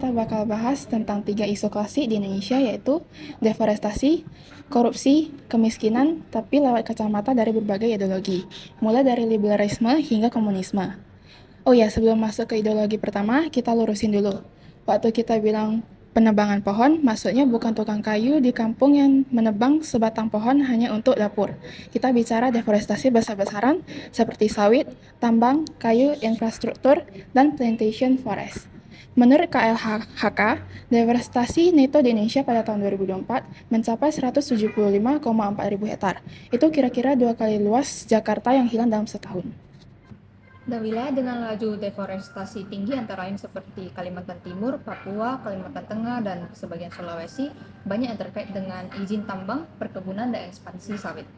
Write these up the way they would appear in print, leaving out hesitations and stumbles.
kita bakal bahas tentang 3 isu klasik di Indonesia, yaitu deforestasi, korupsi, kemiskinan, tapi lewat kacamata dari berbagai ideologi, mulai dari liberalisme hingga komunisme. Oh ya, sebelum masuk ke ideologi pertama, kita lurusin dulu. Waktu kita bilang penebangan pohon, maksudnya bukan tukang kayu di kampung yang menebang sebatang pohon hanya untuk dapur. Kita bicara deforestasi besar-besaran seperti sawit, tambang, kayu, infrastruktur, dan plantation forest. Menurut KLHK, deforestasi neto di Indonesia pada tahun 2024 mencapai 175,4 ribu hektar. Itu kira-kira 2 kali luas Jakarta yang hilang dalam setahun. Dan wilayah dengan laju deforestasi tinggi antara lain seperti Kalimantan Timur, Papua, Kalimantan Tengah, dan sebagian Sulawesi banyak yang terkait dengan izin tambang, perkebunan, dan ekspansi sawit.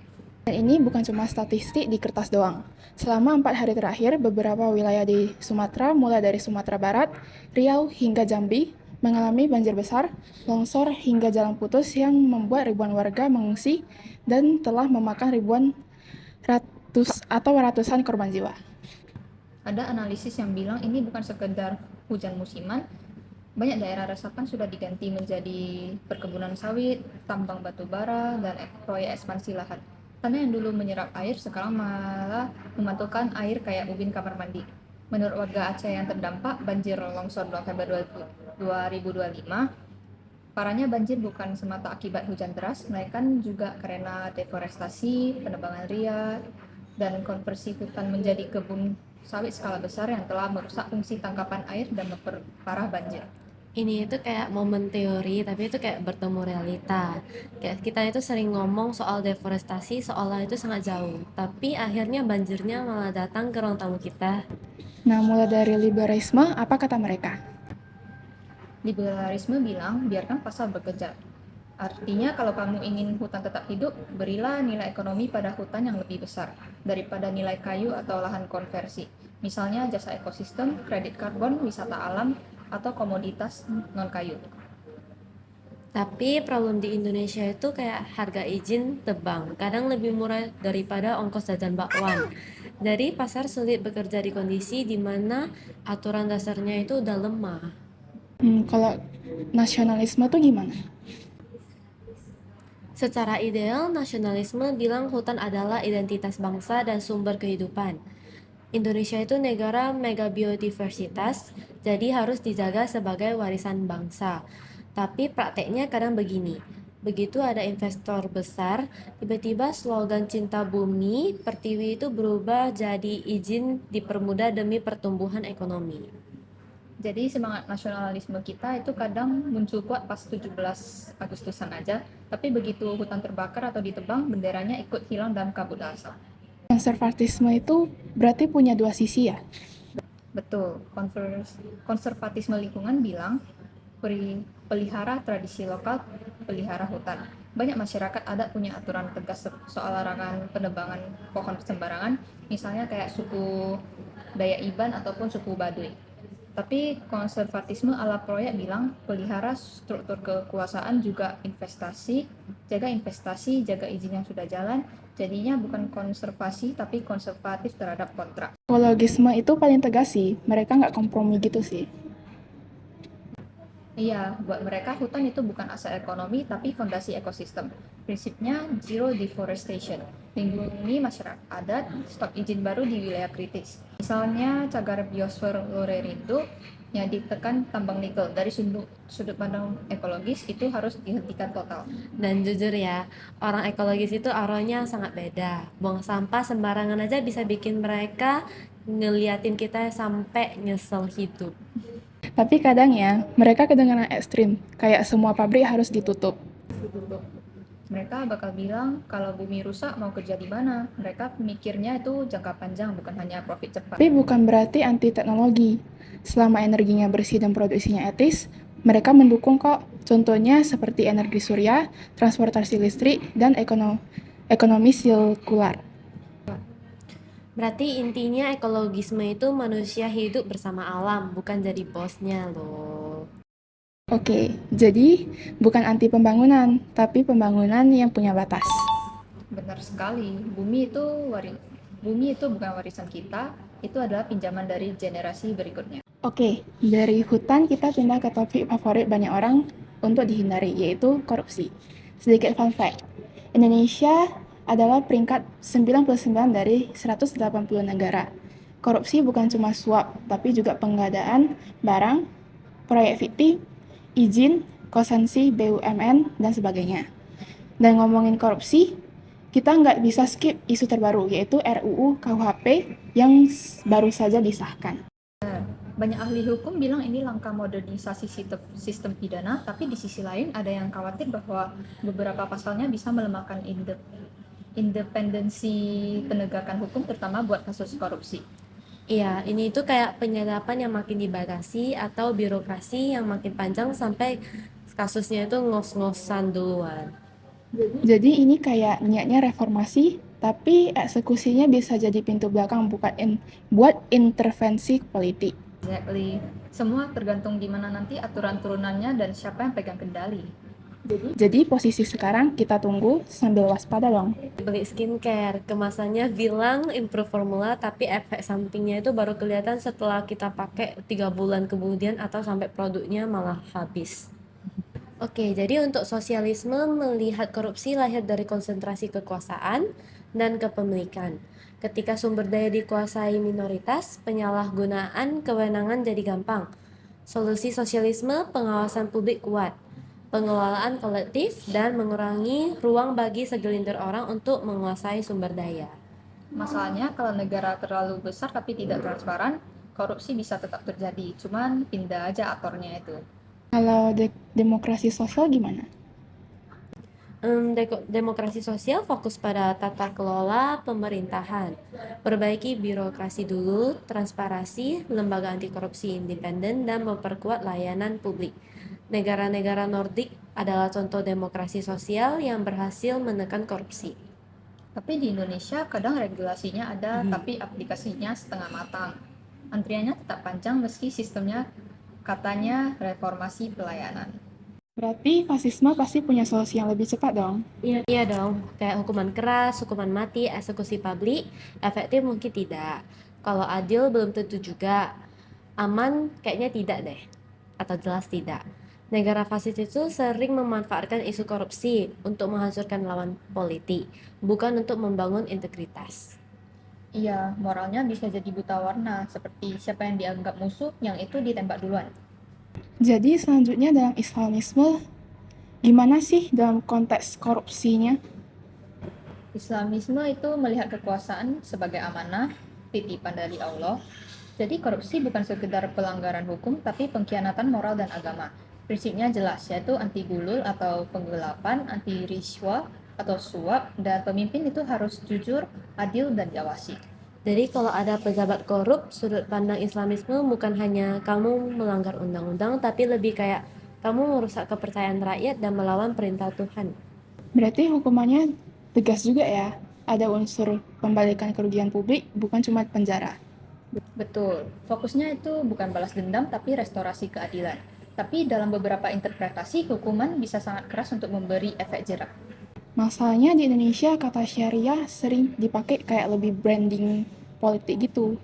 Dan ini bukan cuma statistik di kertas doang. Selama 4 hari terakhir, beberapa wilayah di Sumatera, mulai dari Sumatera Barat, Riau, hingga Jambi, mengalami banjir besar, longsor, hingga jalan putus yang membuat ribuan warga mengungsi dan telah memakan ratusan korban jiwa. Ada analisis yang bilang ini bukan sekedar hujan musiman, banyak daerah resapan sudah diganti menjadi perkebunan sawit, tambang batu bara, dan proyek ekspansi lahan. Tanah yang dulu menyerap air sekarang malah memantulkan air kayak ubin kamar mandi. Menurut warga Aceh yang terdampak banjir longsor November 2025, parahnya banjir bukan semata akibat hujan deras, melainkan juga karena deforestasi, penebangan liar, dan konversi hutan menjadi kebun sawit skala besar yang telah merusak fungsi tangkapan air dan memperparah banjir. Ini itu kayak momen teori, tapi itu kayak bertemu realita. Kayak kita itu sering ngomong soal deforestasi seolah itu sangat jauh, tapi akhirnya banjirnya malah datang ke ruang tamu kita. Nah, mulai dari liberalisme, apa kata mereka? Liberalisme bilang biarkan pasar bekerja. Artinya kalau kamu ingin hutan tetap hidup, berilah nilai ekonomi pada hutan yang lebih besar daripada nilai kayu atau lahan konversi. Misalnya jasa ekosistem, kredit karbon, wisata alam, atau komoditas non-kayu. Tapi problem di Indonesia itu kayak harga izin tebang, kadang lebih murah daripada ongkos jajan bakwan. Jadi pasar sulit bekerja di kondisi di mana aturan dasarnya itu udah lemah. Kalau nasionalisme tuh gimana? Secara ideal, nasionalisme bilang hutan adalah identitas bangsa dan sumber kehidupan. Indonesia itu negara mega biodiversitas, jadi harus dijaga sebagai warisan bangsa. Tapi prakteknya kadang begini. Begitu ada investor besar, tiba-tiba slogan cinta bumi, pertiwi itu berubah jadi izin dipermudah demi pertumbuhan ekonomi. Jadi semangat nasionalisme kita itu kadang muncul kuat pas 17 Agustusan aja, tapi begitu hutan terbakar atau ditebang, benderanya ikut hilang dalam kabut asap. Konservatisme itu berarti punya dua sisi ya? Betul, konservatisme lingkungan bilang pelihara tradisi lokal, pelihara hutan. Banyak masyarakat adat punya aturan tegas soal larangan penebangan pohon sembarangan, misalnya kayak suku Dayak Iban ataupun suku Baduy. Tapi konservatisme ala proyek bilang pelihara struktur kekuasaan juga investasi, jaga izin yang sudah jalan. Jadinya bukan konservasi tapi konservatif terhadap kontrak. Ekologisme itu paling tegas sih, mereka nggak kompromi gitu sih. Iya, buat mereka hutan itu bukan aset ekonomi tapi fondasi ekosistem. Prinsipnya zero deforestation, lindungi masyarakat adat, stop izin baru di wilayah kritis. Misalnya cagar biosfer Lorerindo yang ditekan tambang nikel dari sudut pandang ekologis itu harus dihentikan total. Dan jujur ya, orang ekologis itu auranya sangat beda. Buang sampah sembarangan aja bisa bikin mereka ngeliatin kita sampai nyesel hidup. Tapi kadang ya, mereka kedengaran ekstrim, kayak semua pabrik harus ditutup. Mereka bakal bilang kalau bumi rusak mau kerja di mana. Mereka mikirnya itu jangka panjang bukan hanya profit cepat. Tapi bukan berarti anti teknologi. Selama energinya bersih dan produksinya etis, mereka mendukung kok. Contohnya seperti energi surya, transportasi listrik, dan ekonomi sirkular. Berarti intinya ekologisme itu manusia hidup bersama alam, bukan jadi bosnya loh. Oke, jadi bukan anti pembangunan, tapi pembangunan yang punya batas. Benar sekali. Bumi itu bukan warisan kita, itu adalah pinjaman dari generasi berikutnya. Oke, dari hutan kita pindah ke topik favorit banyak orang untuk dihindari, yaitu korupsi. Sedikit fun fact, Indonesia adalah peringkat 99 dari 180 negara. Korupsi bukan cuma suap, tapi juga pengadaan barang, proyek fiktif, izin, kosensi BUMN, dan sebagainya. Dan ngomongin korupsi, kita nggak bisa skip isu terbaru, yaitu RUU KUHP yang baru saja disahkan. Banyak ahli hukum bilang ini langkah modernisasi sistem pidana, tapi di sisi lain ada yang khawatir bahwa beberapa pasalnya bisa melemahkan independensi penegakan hukum, terutama buat kasus korupsi. Iya, ini itu kayak penyadapan yang makin dibatasi atau birokrasi yang makin panjang sampai kasusnya itu ngos-ngosan duluan. Jadi ini kayak niatnya reformasi, tapi eksekusinya bisa jadi pintu belakang buat intervensi politik. Exactly. Semua tergantung di mana nanti aturan turunannya dan siapa yang pegang kendali. Jadi posisi sekarang kita tunggu sambil waspada dong. Beli skincare, kemasannya bilang improve formula, tapi efek sampingnya itu baru kelihatan setelah kita pakai 3 bulan kemudian atau sampai produknya malah habis. Oke, jadi untuk sosialisme melihat korupsi lahir dari konsentrasi kekuasaan dan kepemilikan. Ketika sumber daya dikuasai minoritas, penyalahgunaan kewenangan jadi gampang. Solusi sosialisme, pengawasan publik kuat, pengelolaan kolektif, dan mengurangi ruang bagi segelintir orang untuk menguasai sumber daya. Masalahnya kalau negara terlalu besar tapi tidak transparan, korupsi bisa tetap terjadi, cuman pindah aja aktornya itu. Kalau demokrasi sosial gimana? Demokrasi sosial fokus pada tata kelola pemerintahan, perbaiki birokrasi dulu, transparansi, lembaga anti korupsi independen, dan memperkuat layanan publik. Negara-negara Nordik adalah contoh demokrasi sosial yang berhasil menekan korupsi. Tapi di Indonesia kadang regulasinya ada, tapi aplikasinya setengah matang. Antriannya tetap panjang meski sistemnya katanya reformasi pelayanan. Berarti fasisme pasti punya solusi yang lebih cepat dong. Iya dong, kayak hukuman keras, hukuman mati, eksekusi publik, efektif mungkin tidak. Kalau adil belum tentu juga. Aman kayaknya tidak deh, atau jelas tidak. Negara fasis itu sering memanfaatkan isu korupsi untuk menghancurkan lawan politik, bukan untuk membangun integritas. Iya, moralnya bisa jadi buta warna, seperti siapa yang dianggap musuh, yang itu ditembak duluan. Jadi selanjutnya dalam Islamisme, gimana sih dalam konteks korupsinya? Islamisme itu melihat kekuasaan sebagai amanah, titipan dari Allah. Jadi korupsi bukan sekedar pelanggaran hukum, tapi pengkhianatan moral dan agama. Prinsipnya jelas, yaitu anti gulul atau penggelapan, anti riswa atau suap, dan pemimpin itu harus jujur, adil, dan diawasi. Jadi kalau ada pejabat korup, sudut pandang Islamisme bukan hanya kamu melanggar undang-undang, tapi lebih kayak kamu merusak kepercayaan rakyat dan melawan perintah Tuhan. Berarti hukumannya tegas juga ya. Ada unsur pembalikan kerugian publik, bukan cuma penjara. Betul, fokusnya itu bukan balas dendam, tapi restorasi keadilan. Tapi dalam beberapa interpretasi, hukuman bisa sangat keras untuk memberi efek jerak. Masalahnya di Indonesia kata syariah sering dipakai kayak lebih branding politik gitu.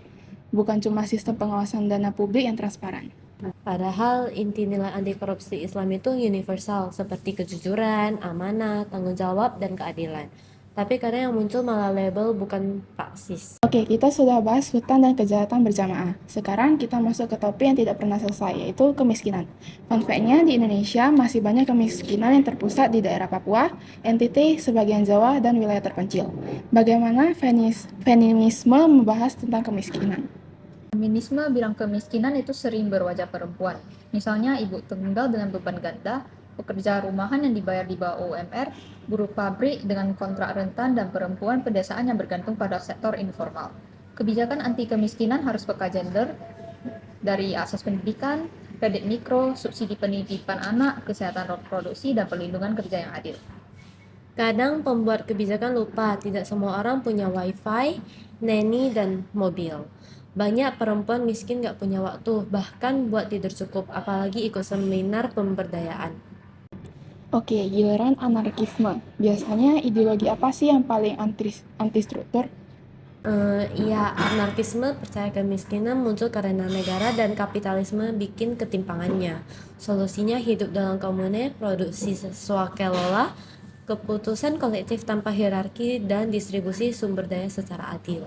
Bukan cuma sistem pengawasan dana publik yang transparan. Padahal inti nilai anti korupsi Islam itu universal, seperti kejujuran, amanah, tanggung jawab, dan keadilan. Tapi kadang yang muncul malah label bukan praksis. Oke, kita sudah bahas hutan dan kejahatan berjamaah. Sekarang kita masuk ke topik yang tidak pernah selesai, yaitu kemiskinan. Fun fact-nya, di Indonesia masih banyak kemiskinan yang terpusat di daerah Papua, NTT, sebagian Jawa, dan wilayah terpencil. Bagaimana feminisme membahas tentang kemiskinan? Feminisme bilang kemiskinan itu sering berwajah perempuan. Misalnya ibu tunggal dengan beban ganda, pekerja rumahan yang dibayar di bawah UMR, buruh pabrik dengan kontrak rentan, dan perempuan pedesaan yang bergantung pada sektor informal. Kebijakan anti kemiskinan harus peka gender, dari akses pendidikan, kredit mikro, subsidi pendidikan anak, kesehatan reproduksi, dan perlindungan kerja yang adil. Kadang pembuat kebijakan lupa tidak semua orang punya wifi, nanny, dan mobil. Banyak perempuan miskin gak punya waktu, bahkan buat tidur cukup, apalagi ikut seminar pemberdayaan. Oke, giliran anarkisme. Biasanya ideologi apa sih yang paling anti struktur? Iya, anarkisme percaya kemiskinan muncul karena negara dan kapitalisme bikin ketimpangannya. Solusinya hidup dalam komune, produksi swakelola, keputusan kolektif tanpa hierarki, dan distribusi sumber daya secara adil.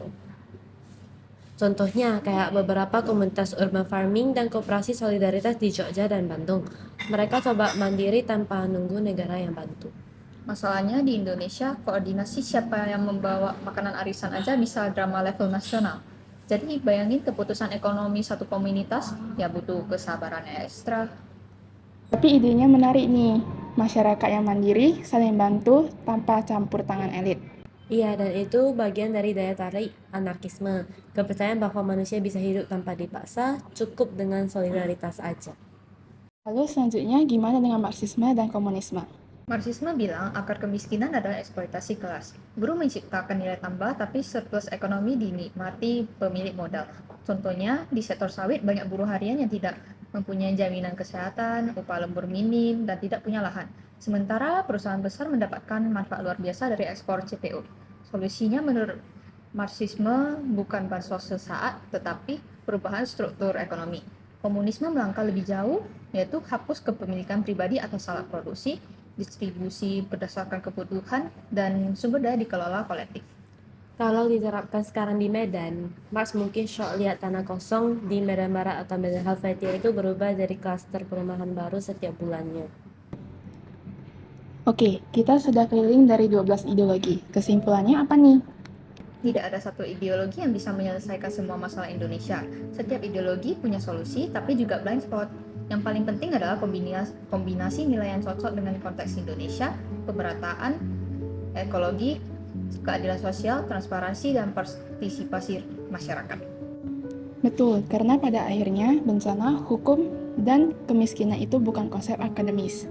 Contohnya kayak beberapa komunitas urban farming dan koperasi solidaritas di Jogja dan Bandung. Mereka coba mandiri tanpa nunggu negara yang bantu. Masalahnya di Indonesia, koordinasi siapa yang membawa makanan arisan aja bisa drama level nasional. Jadi bayangin keputusan ekonomi satu komunitas, ya butuh kesabaran ekstra. Tapi idenya menarik nih, masyarakat yang mandiri saling bantu tanpa campur tangan elit. Iya, dan itu bagian dari daya tarik anarkisme. Kepercayaan bahwa manusia bisa hidup tanpa dipaksa, cukup dengan solidaritas aja. Lalu selanjutnya gimana dengan Marxisme dan komunisme? Marxisme bilang akar kemiskinan adalah eksploitasi kelas. Buruh menciptakan nilai tambah, tapi surplus ekonomi dinikmati pemilik modal. Contohnya, di sektor sawit banyak buruh harian yang tidak mempunyai jaminan kesehatan, upah lembur minim, dan tidak punya lahan. Sementara perusahaan besar mendapatkan manfaat luar biasa dari ekspor CPO. Solusinya menurut Marxisme bukan bansos sesaat, tetapi perubahan struktur ekonomi. Komunisme melangkah lebih jauh, yaitu hapus kepemilikan pribadi atas alat produksi, distribusi berdasarkan kebutuhan, dan sumber daya dikelola kolektif. Kalau diterapkan sekarang di Medan, Marx mungkin shock lihat tanah kosong di Medan Barat atau Medan Helvetia itu berubah jadi klaster perumahan baru setiap bulannya. Oke, kita sudah keliling dari 12 ideologi. Kesimpulannya apa nih? Tidak ada satu ideologi yang bisa menyelesaikan semua masalah Indonesia. Setiap ideologi punya solusi, tapi juga blind spot. Yang paling penting adalah kombinasi nilai yang cocok dengan konteks Indonesia, pemerataan, ekologi, keadilan sosial, transparansi, dan partisipasi masyarakat. Betul, karena pada akhirnya bencana, hukum, dan kemiskinan itu bukan konsep akademis.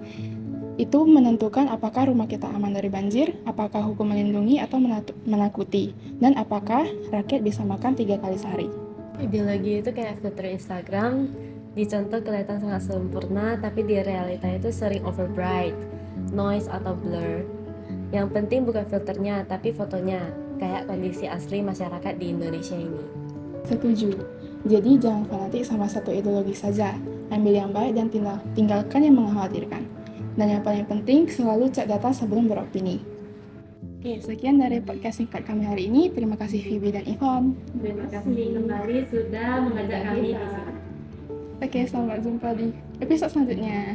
Itu menentukan apakah rumah kita aman dari banjir, apakah hukum melindungi atau menakuti, dan apakah rakyat bisa makan 3 kali sehari. Ideologi itu kayak filter Instagram, di contoh kelihatan sangat sempurna, tapi di realita itu sering overbright, noise atau blur. Yang penting bukan filternya, tapi fotonya, kayak kondisi asli masyarakat di Indonesia ini. Setuju. Jadi jangan fanatik sama satu ideologi saja. Ambil yang baik dan tinggalkan yang mengkhawatirkan. Dan yang paling penting, selalu cek data sebelum beropini. Oke, sekian dari podcast singkat kami hari ini. Terima kasih Phoebe dan Yvonne. Terima kasih kembali sudah mengajak kami di sini. Oke, sampai jumpa di episode selanjutnya.